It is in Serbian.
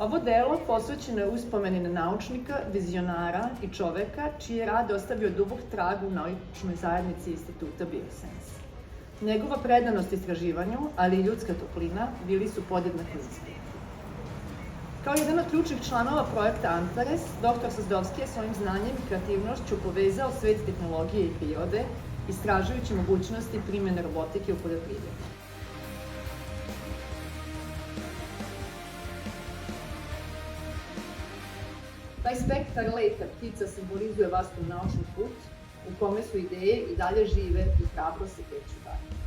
Ovo delo posvećeno je uspomeni na naučnika, vizionara i čoveka čiji je rad ostavio dubok trag u naučnoj zajednici Instituta Biosense. Njegova predanost istraživanju, ali i ljudska toplina, bili su podjednako isti. Kao jedan od ključnih članova projekta Antares, dr. Sazdovski je svojim znanjem i kreativnošću povezao svet tehnologije i prirode, istražujući mogućnosti primjene robotike u poljoprivredi. Taj spektar leta ptica simbolizuje vastuv naučni put u kome su ideje i dalje žive i hrabro se kreću dalje.